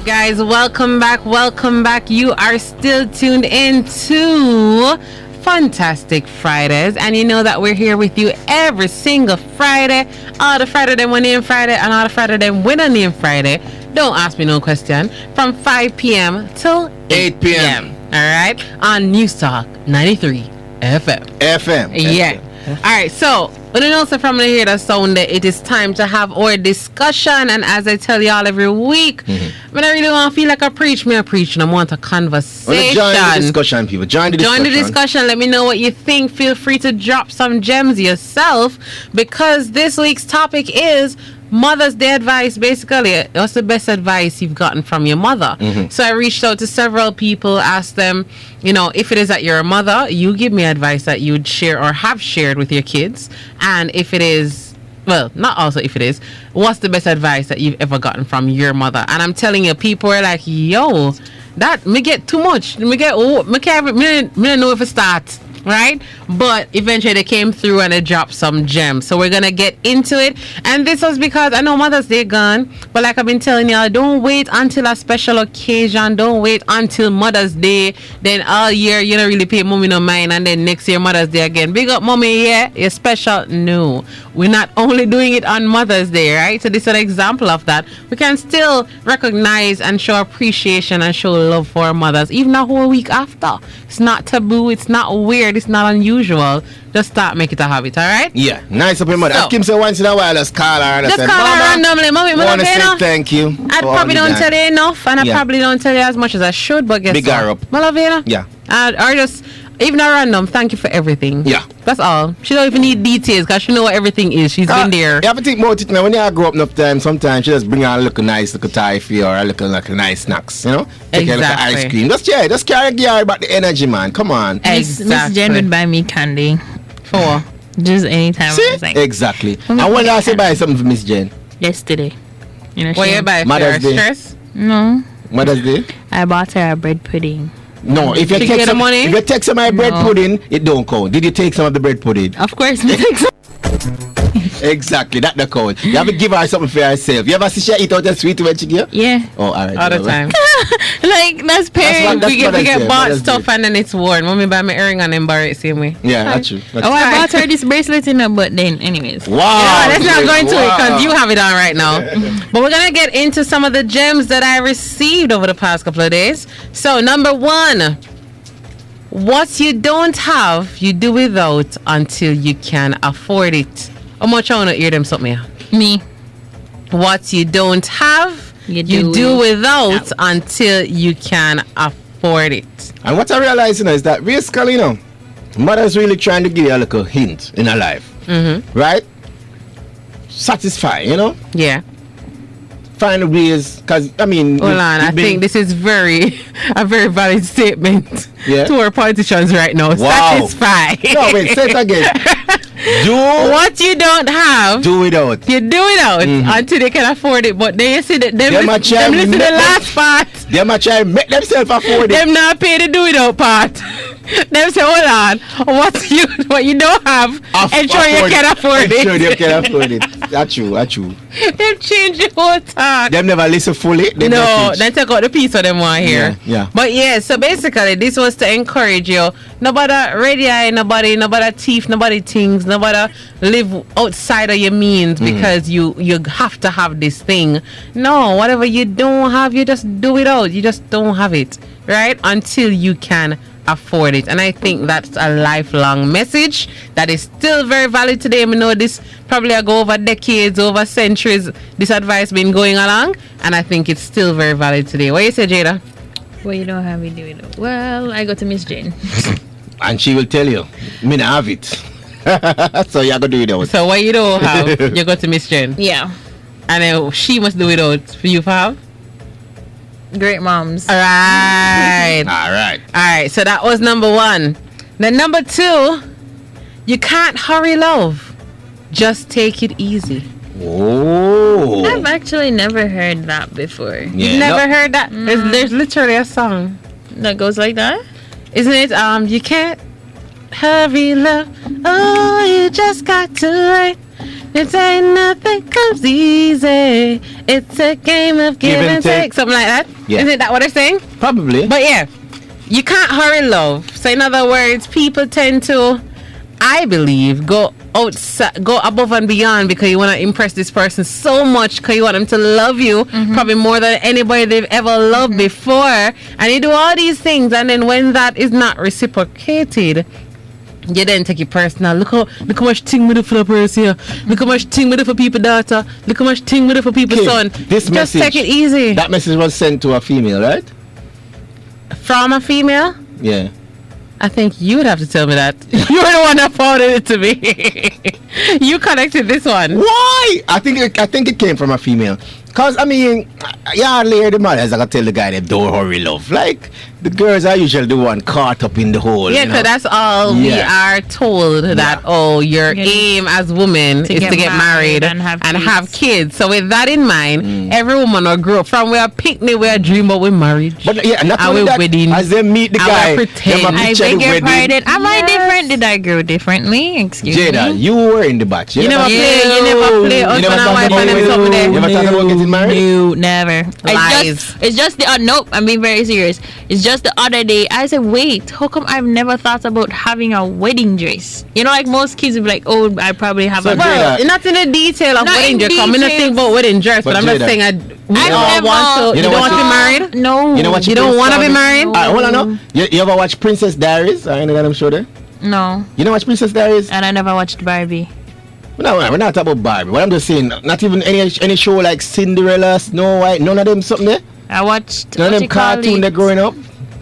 right, guys, welcome back. You are still tuned in to Funtastic Fridays, and you know that we're here with you every single Friday. All the Friday them one name Friday, and all the Friday them winner name Friday. Don't ask me no question. From 5 p.m. till 8 p.m. All right, on News Talk 93 FM. Yeah. All right, so when you know so from here that sound, it is time to have our discussion. And as I tell y'all every week, when I really want to feel like I preach, and I want a conversation. Join the discussion, people. Join the discussion. Let me know what you think. Feel free to drop some gems yourself, because this week's topic is Mother's Day advice. Basically, what's the best advice you've gotten from your mother? So I reached out to several people, asked them, you know, if it is that you're a mother, you give me advice that you'd share or have shared with your kids. And if it is, well, not also if it is, what's the best advice that you've ever gotten from your mother? And I'm telling you, people are like, yo, that me get too much. Me don't know if it starts. Right, but eventually they came through and they dropped some gems, so we're gonna get into it. And this was because I know Mother's Day gone, but like I've been telling y'all, don't wait until a special occasion, don't wait until Mother's Day, then all year you don't really pay mommy no mind, and then next year Mother's Day again, big up mommy, yeah, you're special. No, we're not only doing it on Mother's Day, right? So this is an example of that. We can still recognize and show appreciation and show love for our mothers even a whole week after. It's not taboo, it's not weird, it's not unusual. Just start make it a habit, all right? Yeah, nice of your mother. So, Kim say once in a while, just call her and just call her randomly. Mommy, I want to say thank you. I probably don't tell you enough, and I probably don't tell you as much as I should, but guess big her up. Malavena? Yeah. Or just, even a random, thank you for everything. Yeah. That's all. She don't even need details, because she know what everything is. She's been there. You have to think about it now. When you grow up enough time, sometimes she just bring her a little nice little toffee or a little like a nice snacks, you know? Take a little ice cream. Just carry gear about the energy, man. Come on. Exactly. Miss Jen would buy me candy. For? Just anytime. See? Exactly. And when last you buy something for Miss Jen? Yesterday. You know, what you buy for Mother's Day? Stress? No. Mother's Day? I bought her a bread pudding. No, if you take some money, if you take some of my bread pudding, it don't count. Did you take some of the bread pudding? Of course, I take some. Exactly, that's the count. You have to give her something for herself. You ever see she eat out the sweet when she give? Yeah. Oh, all right. All the time. Like that's parents. We get bought stuff and then it's worn. Mommy buy my earring and then borrow it same way. Yeah, that's true. I bought her this bracelet in her, but then anyways. Wow. Yeah, let's not go into it because you have it on right now. But we're gonna get into some of the gems that I received over the past couple of days. So number one. What you don't have, you do without until you can afford it. How much I want to hear them something? Me. What you don't have, you do without until you can afford it. And what I realize, you know, is that basically, you know, mother's really trying to give you a little hint in her life. Right? Satisfy, you know? Yeah. Find ways, because I mean, hold on, I think this is a very valid statement to our politicians right now. Wow. Satisfy. No, wait, say it again. Do what you don't have. Do without. You do it out until they can afford it. But then you see that them listen to the last part. They might try make themselves afford it. Them not pay the do it out part. Them say, hold on, what you don't have, ensure you can afford it. Ensure you can afford it. That's true. Them change the whole talk. Them never listen fully. No, then take out the piece of them one here. Yeah. But yeah, so basically this was to encourage you. Nobody ready eye, nobody teeth, nobody things, nobody live outside of your means because you have to have this thing. No, whatever you don't have, you just do it out. You just don't have it, right? Until you can afford it. And I think that's a lifelong message that is still very valid today. I know this probably go over decades, over centuries, this advice been going along, and I think it's still very valid today. What you say, Jada? Well, you don't have it, do it. Well, I go to Miss Jane. And she will tell you, me not have it. So you have to do it out. So what you don't have, you go to Miss Jane. Yeah. And then she must do it out for you to have? Great moms. All right. All right. So that was number one. Then number two, you can't hurry love. Just take it easy. Oh. I've actually never heard that before. Yeah, You've never heard that? There's literally a song that goes like that. Isn't it? You can't hurry love. Oh, you just got to wait. It ain't nothing comes easy. It's a game of give and take. Something like that. Yeah. Isn't that what they're saying? Probably. But yeah, you can't hurry love. So in other words, people tend to, I believe, go outside, go above and beyond because you want to impress this person so much because you want them to love you probably more than anybody they've ever loved before. And you do all these things, and then when that is not reciprocated, you then take it personal. Look how much thing we do for the person here. Look how much thing we do for people daughter. Look how much thing we do for people son. This Just message, take it easy. That message was sent to a female, right? From a female? Yeah. I think you would have to tell me that. You're the one that forwarded it to me. You connected this one. Why? I think it came from a female. Cause I mean, yeah, the mothers I gotta tell the guy that don't hurry love. Like the girls are usually the one caught up in the hole. Yeah, because that's all we are told that your aim as women is to get married and have kids. So with that in mind, every woman will grow up from where picnic, where dream about with marriage. But yeah, not only that, wedding, as they meet the guy, I beg your pardon. Am I different? Did I grow differently? Excuse Jada, me. you were in the batch. You never play husband and wife and them something there. You never talk about getting married? No, never. Lies. It's just the nope. I'm being very serious. It's just the other day I said, wait, how come I've never thought about having a wedding dress? You know, like most kids would be like, oh, I probably have a. Well, not in the detail of wedding dress. I'm not think about wedding dress, but I'm just saying we all want to. You don't want to be married? No. You know what? You don't want to be married? Hold on, no. You ever watch Princess Diaries? I know that I'm sure there. No. You know what Princess Diaries? And I never watched Barbie. No, we're not talking about Barbie. What I'm just saying, not even any show like Cinderella, Snow White, none of them something there. I watched. None of them cartoon that growing up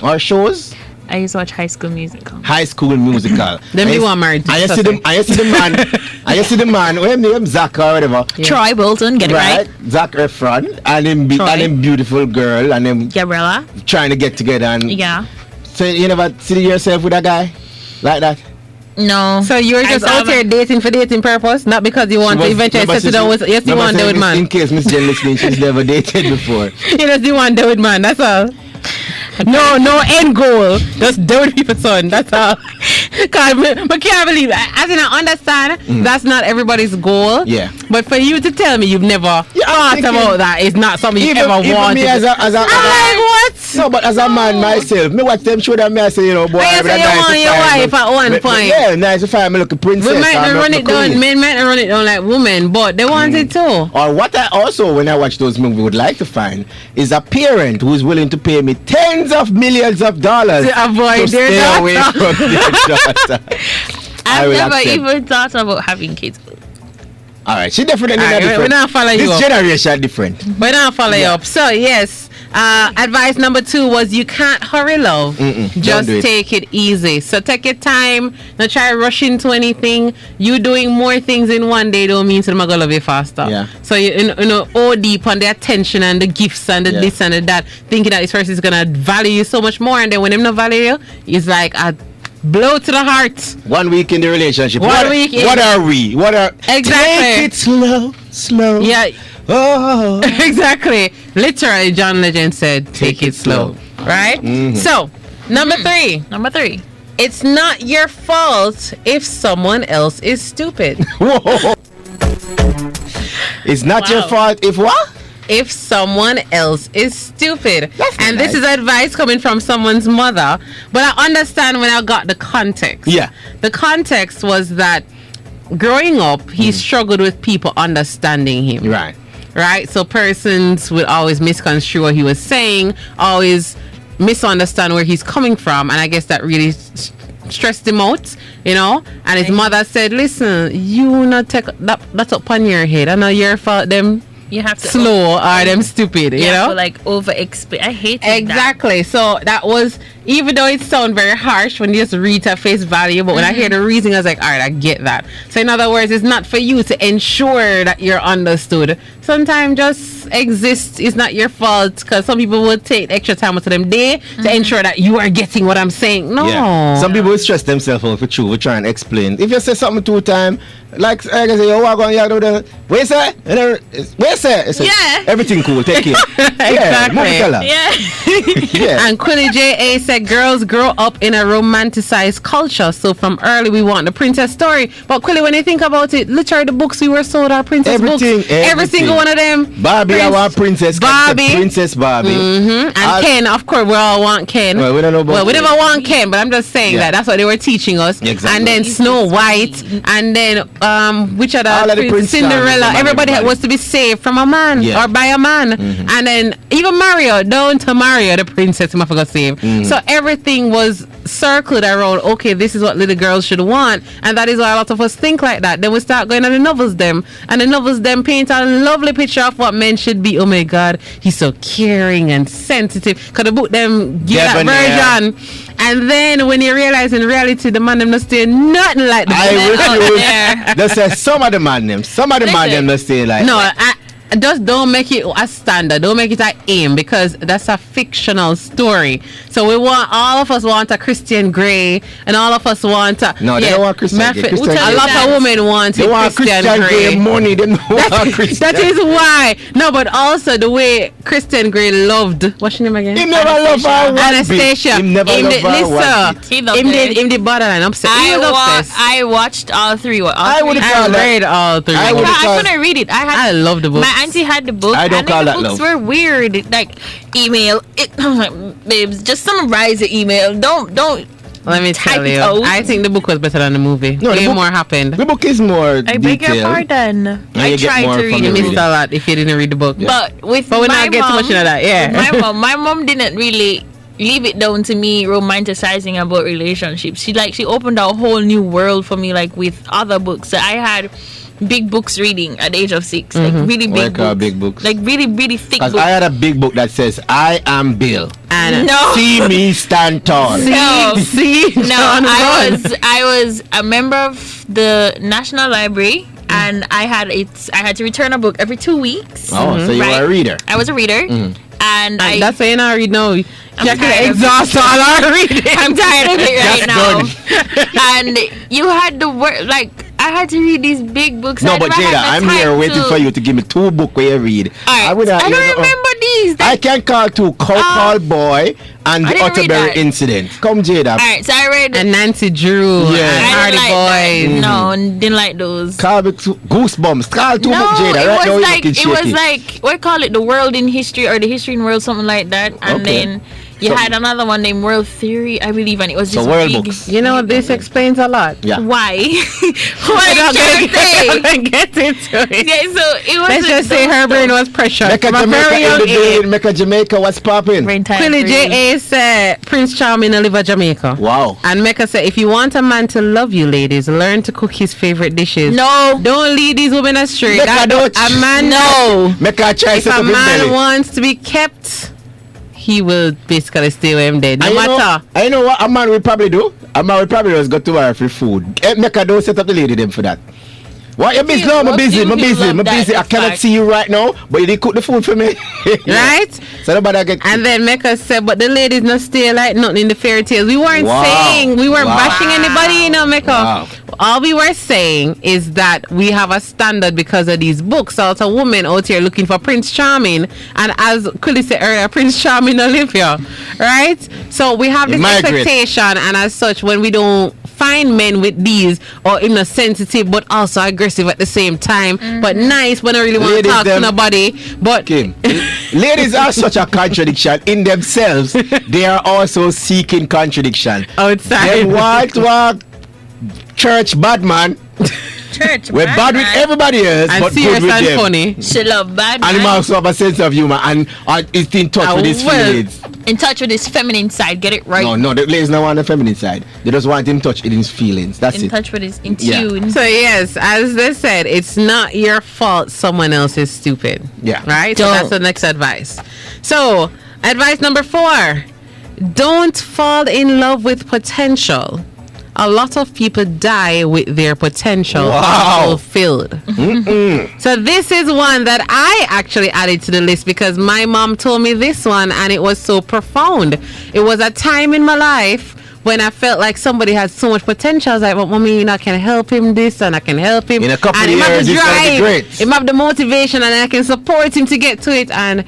or shows. I used to watch High School Musical. High School Musical. Them you want married. I see the man. What name? Zach or whatever. Yeah. Troy Bolton, get it right. Zach Efron and him beautiful girl and him Gabriella trying to get together and So you never see yourself with a guy like that? No. So you're just out here dating for dating purpose, not because you want to eventually settle down with. Yes, you want to date with man. In case Miss Jen listening, she's never dated before. You just want to date with man. That's all. No end goal. Just do with people, son. That's all. Cause I can't believe it. As in, I understand that's not everybody's goal. Yeah. But for you to tell me you've never thought about that is not something you ever wanted. Me as a I'm like, what? No, but as a man myself, me watch them show that me I say, you know, boy, I say you want your wife at one point. Yeah, nice to find me look a princess. We might not run it down. Men might not run it down like women, but they want it too. Or what I also, when I watch those movies, would like to find is a parent who is willing to pay me tens of millions of dollars to avoid to stay away from their daughter. I've never even thought about having kids. Alright, she definitely not different. We're not following you this up. generation different. We're not following you up. So yes, advice number 2 was you can't hurry love. Just take it easy. So take your time. Don't try to rush into anything. You doing more things in one day don't mean they're gonna love you faster. Yeah. So you know all deep on the attention and the gifts and the this and the that, thinking that this person is gonna value you so much more, and then when them not value you, it's like a blow to the heart. 1 week in the relationship. What are we? Exactly. Take it slow. Yeah. Oh. Exactly. Literally, John Legend said, take it slow. Right? So, number 3. It's not your fault if someone else is stupid. It's not your fault if what? If someone else is stupid. And this is advice coming from someone's mother, but I understand when I got the context. Yeah. The context was that growing up, he struggled with people understanding him. Right? So persons would always misconstrue what he was saying, always misunderstand where he's coming from, and I guess that really stressed him out, you know. And his mother said, listen, you not take that up on your head. I know your fault them you have to slow or them stupid, you know, to like over explain. I hate exactly that. So that was, even though it sounds very harsh when you just read at face value, but when I hear the reason, I was like, all right, I get that. So in other words, it's not for you to ensure that you're understood. Sometimes just exist is not your fault, because some people will take extra time out of them day to ensure that you are getting what I'm saying. No. Some people will stress themselves out for true. We try and explain. If you say something 2 times, Like I can say, you walk on, you do the, where say? Where say? Yeah. Everything cool, take care. Exactly. Yeah. Yeah. And Quilly J.A. said girls grow up in a romanticized culture. So from early we want the princess story. But Quilly, when you think about it, literally the books we were sold are princess books. Every single one of them. Barbie, I want princess. Barbie. Princess Barbie. And Ken, of course, we all want Ken. Well, we don't know about Well, we Ken. never want Ken, but I'm just saying that's what they were teaching us. Exactly. And then Snow White, and then which other All of the Prince Cinderella. Charming, Everybody was to be saved from a man or by a man. And then even Mario, down to Mario, the princess, I forgot to save. So everything was circled around, okay, this is what little girls should want, and that is why a lot of us think like that. Then we start going to the novels them, and the novels them paint a lovely picture of what men should be. Oh my God, he's so caring and sensitive, because the book them give that version. And then when you realize in reality the man them not stay nothing like the I refuse. They say some of the man them not stay like just don't make it a standard. Don't make it an aim, because that's a fictional story. So we want, all of us want a Christian Grey, and all of us want a... No, they don't want Christian Grey. A lot of women want they want Christian Grey money. They don't want Christian. That is why. No, but also the way Christian Grey loved... What's her name again? He never loved her Anastasia. He never loved her. Him the borderline upset. I watched all three. I read all three. I couldn't read it. I love the book. My auntie had the book. I don't call that love. The books love. were weird. Like email. I'm like, babes, just summarize the email. Don't. Let me tell you. I think the book was better than the movie. No, way more happened. The book is more detailed. I beg your pardon. I tried to read You it. missed a lot if you didn't read the book. Yeah. But we're not getting too much into that. Yeah. My mom didn't really leave it down to me romanticizing about relationships. She opened a whole new world for me, like with other books. So I had big books reading at the age of 6, like really big books, like really thick books. I had a big book that says I am Bill and no, see me stand tall. I was a member of the National Library, and I had to return a book every 2 weeks. So you were a reader. I was a reader. And that's why you not read now. I'm exhaust all our reading. I'm tired of it right now. And you had the word, like, I had to read these big books. No, but Jada, I'm here waiting for you to give me 2 books where you read. I don't remember these. I can call 2, Call Boy and the Otterberry Incident. Come, Jada. Alright, so I read and Nancy Drew and Hardy Boys. No, didn't like those. Call Goosebumps. Call 2 books, Jada. Right now it was like, what call it, The World in History, or The History in World, something like that. And then you had another one named World Theory, I believe, and it was just world big. books. You know, this explains a lot. Yeah. Why? What are you trying to say? Get into it. Yeah, so it was. Let's just say her brain was pressured. Mecca Jamaica, what's popping? Quilly J.A. said Prince Charming and live in Jamaica. Wow. And Mecca said, if you want a man to love you, ladies, learn to cook his favorite dishes. No. Don't lead these women astray. Mecca, A man, no. Mecca, if a man wants to be kept, he will basically stay with him dead. No matter. I know what a man will probably do. A man will probably just go to her for food. Mecca, don't set up the lady them for that. What you busy? No, I'm busy. I cannot see you right now, but you did cook the food for me. Right? So nobody get. And then Mecca said, but the ladies not stay like nothing in the fairy tales. We weren't saying, we weren't bashing anybody, you know, Mecca. Wow. All we were saying is that we have a standard because of these books. So it's a woman out here looking for Prince Charming, and as Kuli said earlier, Prince Charming Olivia, right? So we have this expectation, and as such, when we don't find men with these, or sensitive but also aggressive at the same time, but nice when I really want to talk to nobody. But ladies are such a contradiction in themselves. They are also seeking contradiction outside. They want church bad man. We're bad with everybody else, and but serious good with and them. funny. She love bad man. And he also have a sense of humor and is in touch with his feelings. In touch with his feminine side, get it right. No, the ladies don't want the feminine side. They just want him in touch with his feelings. That's in it. Touch with his in tune. So yes, as they said, it's not your fault someone else is stupid. Yeah. Right? So that's the next advice. So advice number 4. Don't fall in love with potential. A lot of people die with their potential fulfilled. So this is one that I actually added to the list because my mom told me this one and it was so profound. It was a time in my life when I felt like somebody had so much potential, I was like, well, mommy, I can help him this and I can help him. In a couple and of years, him it's have gonna the be drive, great. him have the motivation, and I can support him to get to it. And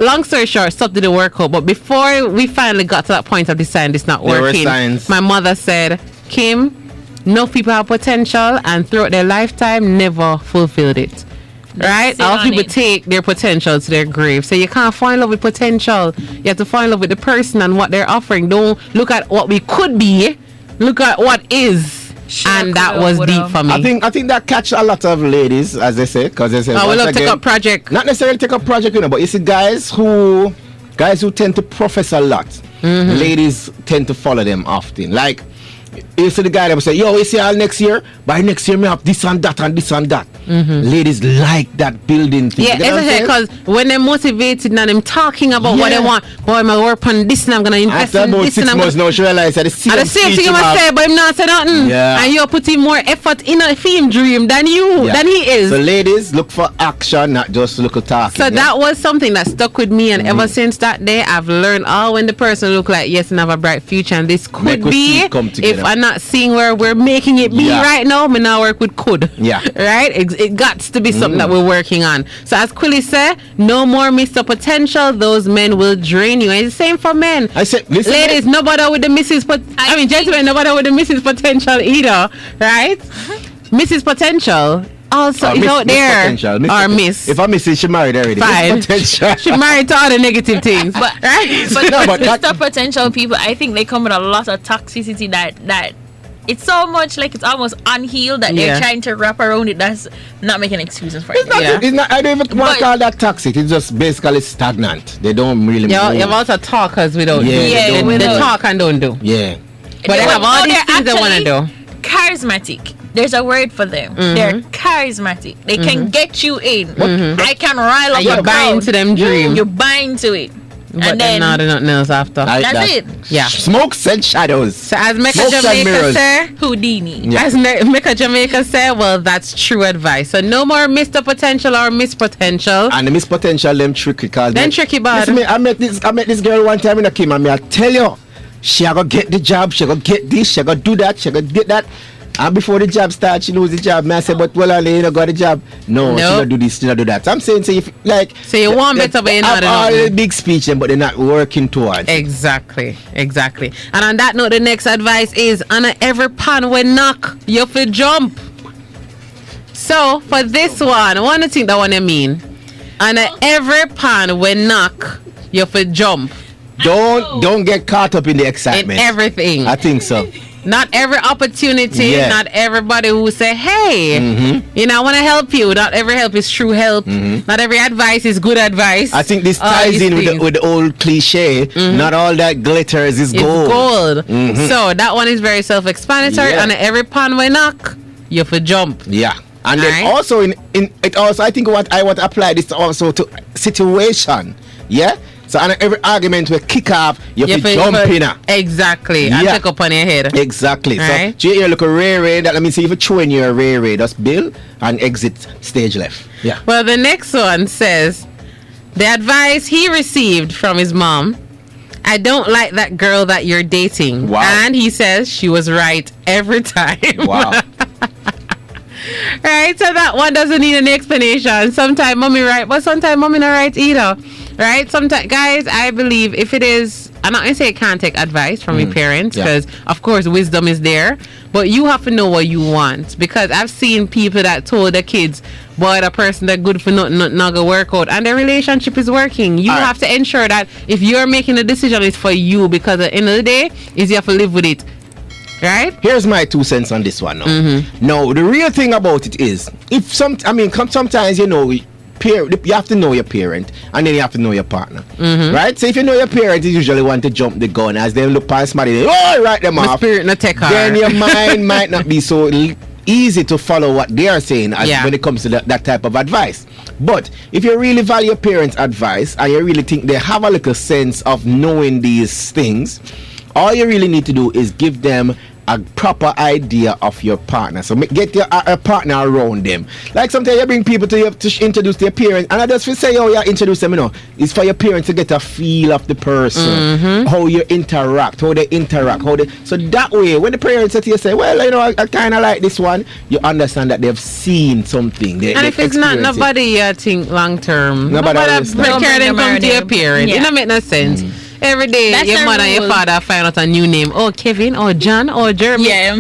long story short, stuff didn't work out. But before we finally got to that point of deciding this not There were working, signs. my mother said, Kim, no people have potential and throughout their lifetime never fulfilled it. Right? sit All on people it. take their potential to their grave. So you can't fall in love with potential. You have to fall in love with the person and what they're offering. Don't look at what we could be. Look at what is. Shoulda, And that coulda, was woulda. deep for me. I think that catch a lot of ladies, as they say, because they say, I will once love take again, up project. not necessarily take up project, but you see guys who tend to profess a lot. Ladies tend to follow them often. Like you see the guy that will say, yo, you see all next year? By next year, me have this and that and this and that. Ladies like that building thing. Yeah, You know what I'm saying? because when they're motivated and them talking about what Yeah. they want, boy, I'm going to work on this and I'm going to invest After in about this 6 and I'm months gonna... now, she realized that the And the same thing you must say, but him not say nothing. Yeah. And you're putting more effort in a film dream than he is. So ladies, look for action, not just look at talking. So yeah? that was something that stuck with me, and ever since that day, I've learned when the person look like yes and have a bright future, and this could Make us see be. it come together. If I'm not seeing where we're making it be Yeah. right now, me now work with could. Yeah. Right. It got to be something that we're working on. So as Quilly said, no more Mr. Potential. Those men will drain you, and it's the same for men. I said, listen, Ladies, nobody with the Mrs. Gentlemen, nobody with the Mrs. Potential either, right? Mrs. Potential also is out there, or Miss. If I miss it, she married already. Fine. Miss Potential. She married to all the negative things, But right? but, No, but that- Mr. Potential people, I think they come with a lot of toxicity that it's so much like it's almost unhealed that Yeah. they're trying to wrap around it. That's not making excuses for it. It's not, Yeah. it's not, I don't even want But- to call that toxic. It's just basically stagnant. They don't really You move. have also talkers without Yeah, do. they don't They move. talk and don't do. Yeah. But they have all these things they want to do. Charismatic. There's a word for them. They're charismatic. They can get you in. I can rile up And you a buy crowd. into them dream. You buy into it. But and then then now they're nothing else after. Like that's that. it. Yeah. Smokes and shadows. So as Mecca Smokes and Jamaica mirrors. say, Houdini. Yeah. as Mecca Jamaica said, well, that's true advice. So no more Mr. Potential or Miss Potential. And the Miss Potential, them tricky. Cause Then tricky bad. Listen, I met this girl one time in a Kim, and I tell you, she gonna get the job, she gonna get this, she gonna do that, she gonna get that. And before the job starts, she lose the job. I say, but well, you don't got the job. No, she Nope. don't do this, she don't do that. So I'm saying, so if like, So you want better, but you're not have all enough. the big speech, but they're not working towards. Exactly. And on that note, the next advice is on every pan we knock, you fi jump. So for this one to think that one I mean. On every pan we knock, you fi jump. Don't get caught up in the In excitement. everything. I think so. Not every opportunity, Yeah. not everybody who say, hey, I want to help you. Not every help is true help. Not every advice is good advice. I think this All ties these in things. with the old cliche. Not all that glitters is It's gold. gold. So that one is very self-explanatory. Yeah. And every pan we knock, you for jump. Yeah. And then Alright. also in it also I think what I want to apply this also to situation. Yeah? So on every argument we kick off, you have to jump in. Exactly. And Yeah. take up on your head. Exactly. Alright. So you look a rare that means if you throw in your rare, just bill and exit stage left. Yeah. Well, the next one says, the advice he received from his mom, I don't like that girl that you're dating. Wow. And he says she was right every time. Wow. Right? So that one doesn't need any explanation. Sometimes mommy right, but sometimes mommy not right either. Right? Sometimes, guys, I believe if it is, I'm not going to say you can't take advice from your parents, Yeah. because of course wisdom is there, but you have to know what you want. Because I've seen people that told their kids, boy, the person that good for nothing not gonna work out, and their relationship is working. You All right. have to ensure that if you're making a decision, it's for you, because at the end of the day, is you have to live with it. Right? Here's my 2 cents on this one now. No, the real thing about it is, sometimes you have to know your parent, and then you have to know your partner, right? So if you know your parent, you usually want to jump the gun as they look past somebody, write them My off. spirit not take her. Then your mind might not be so easy to follow what they are saying as Yeah. when it comes to that type of advice. But if you really value your parents' advice and you really think they have a little sense of knowing these things, all you really need to do is give them a proper idea of your partner. So get your a partner around them. Like sometimes you bring people to you to introduce their parents, and I just will say, oh yeah, introduce them. You know, it's for your parents to get a feel of the person, how you interact, how they interact, so that way when the parents say to you, say, well, you know, I kind of like this one, you understand that they've seen something. And if it's not nobody, I think long term, nobody care them come to your parents. It don't make no sense. Every day, that's your mother and your father find out a new name. Oh, Kevin, or John, or Jeremy. Yeah.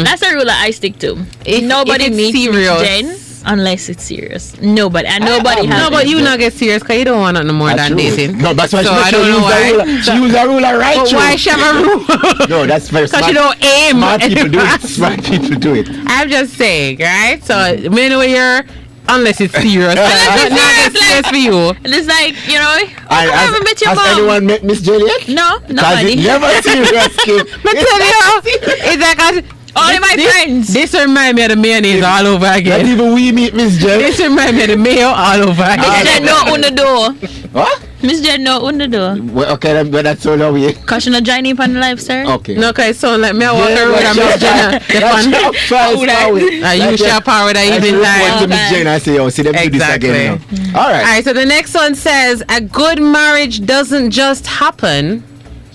That's a rule that I stick to. Nobody meets Jen unless it's serious. Nobody. And nobody has. No, but you not get serious because you don't want nothing more than dating. No, that's why so I don't know why. She use a rule right. But why she have a rule? No, that's very smart. Because she don't aim. Smart people do it. Smart people do it. I'm just saying, right? So, when you're... Unless it's serious. Unless it's serious for you. It's like, you know, I haven't met your mom. Has anyone met Miss Juliet? No, nobody. Never serious, kid. It's like all my friends. This reminds me of the mayonnaise all over again. Not even we meet Miss Jen. This reminds me of the mayo all over again. Miss Jen no on the door. What? Miss Jen no on the door. Well, okay, but that's so long. Cause she not joining on the live, sir. Okay. No, okay, so let me walk around and Miss Jen. You shall power with that evening time. To Miss Jen, I say, oh, see them do this again. All right. All right, so the next one says, a good marriage doesn't just happen.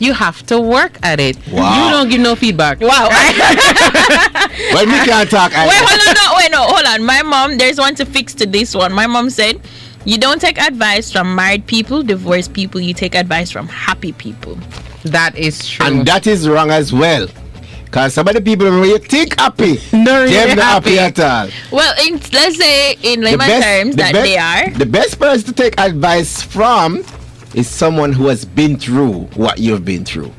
You have to work at it. Wow. You don't give no feedback. Wow. Well, me can't talk. Hold on. My mom, there's one to fix to this one. My mom said, you don't take advice from married people, divorced people. You take advice from happy people. That is true. And that is wrong as well. Because some of the people, when you think happy, no, they're not happy at all. Well, let's say in layman terms that they are. The best person to take advice from is someone who has been through what you've been through.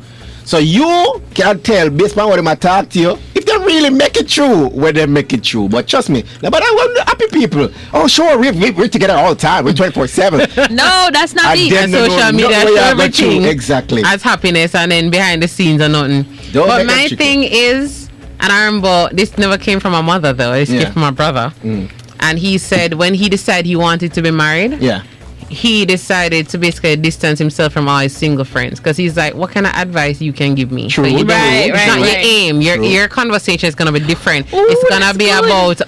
So you can tell based on what they might talk to you if they really make it true, where they make it true. But trust me, but I want happy people. Oh sure, we're together all the time. We're 24/7. No, that's not me. And social media show everything exactly as happiness, and then behind the scenes are nothing. But my thing is, and I remember this never came from my mother though. It came from my brother. And he said when he decided he wanted to be married, he decided to basically distance himself from all his single friends because he's like, what kind of advice you can give me? True. So it's not your aim. Your conversation is going to be different. It's going to be about,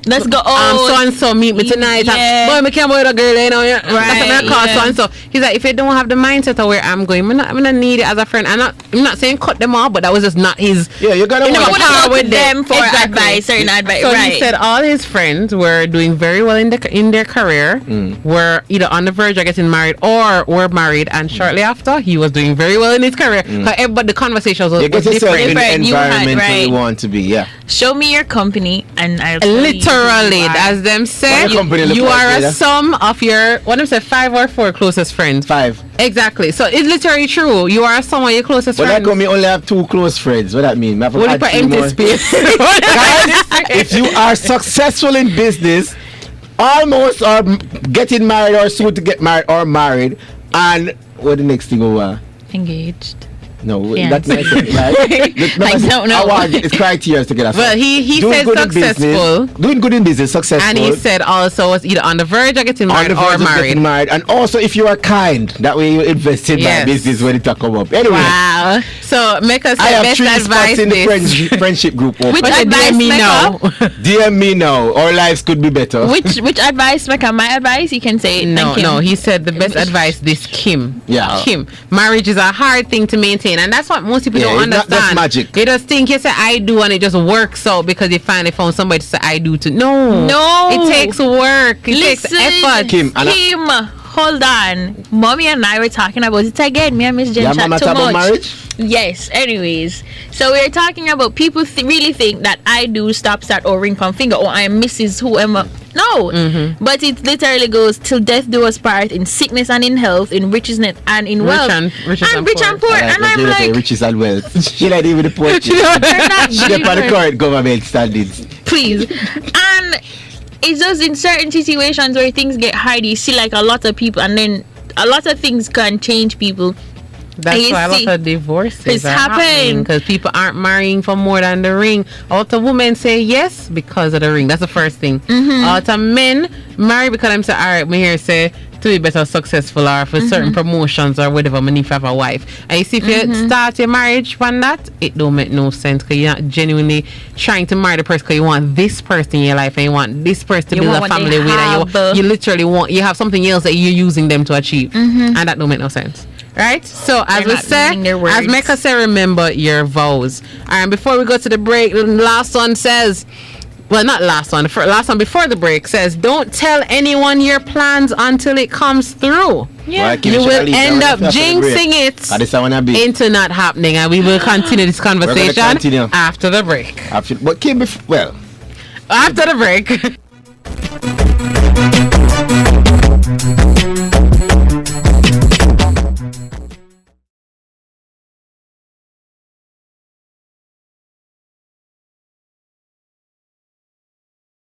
let's go. So and so meet me tonight. Boy, I can't with a girl, you know. That's what I call so and so. He's like, if you don't have the mindset of where I'm going, I'm not need it as a friend. I'm not saying cut them off, but that was just not his. Yeah, you gotta go with them for advice, certain advice. So he said all his friends were doing very well in their career, were either on the verge of getting married or were married, and shortly after he was doing very well in his career. But the conversation was different. In the environment you want to be. Yeah. Show me your company, and I'll literally, as them said, you are a sum of your 5 or 4 closest friends. 5. Exactly. So it's literally true. You are a sum of your closest friends. But me only have 2 close friends. What that mean? What if empty space? Guys, if you are successful in business, almost or getting married or soon to get married or married, and what the next thing over? Engaged. No, that's not it, right? I don't know. It's criteria to get us. Well, he said successful. Doing good in business, successful. And he said also was either on the verge of getting married or married. And also if you are kind, that way you invest in my business when it come up. Anyway. Wow. So make us the best advice in the friendship group. Which advice DM me now? DM me now. Our lives could be better. Which advice, Mecca? My advice? You can say it. No. He said the best advice. This Kim. Yeah. Kim. Marriage is a hard thing to maintain. And that's what most people don't understand. That's magic. They just think you say I do and it just works out because you finally found somebody to say I do to. No. It takes work. It takes effort. Kim, hold on. Mommy and I were talking about it again. Me and Miss Jen chat too much. Marriage? Yes. Anyways, so we're talking about people really think that I do stop, start, or ring from finger, or I'm Mrs. whoever. No, but it literally goes till death do us part, in sickness and in health, in riches and in wealth, rich and poor. And I'm like, riches and wealth. She not even the poor. She get for the current government standards. Please, and it's just in certain situations where things get hard. You see, like a lot of people, and then a lot of things can change people. That's why a lot of divorces are happening because people aren't marrying for more than the ring. A lot of women say yes because of the ring. That's the first thing. A lot of men marry because I'm saying, all right, me here say to be better successful or for certain promotions or whatever, I need to have a wife. And you see, if you start your marriage from that, it don't make no sense because you're not genuinely trying to marry the person because you want this person in your life and you want this person to build a family with, and you literally want, you have something else that you're using them to achieve, and that don't make no sense. Right? So as we say, as Mecca say, remember your vows. And before we go to the break, the last one says, well, not last one, the last one before the break says, don't tell anyone your plans until it comes through. Yeah. Well, You will end up jinxing it into not happening, and we will continue this conversation after the break. But Kim, well, after the break.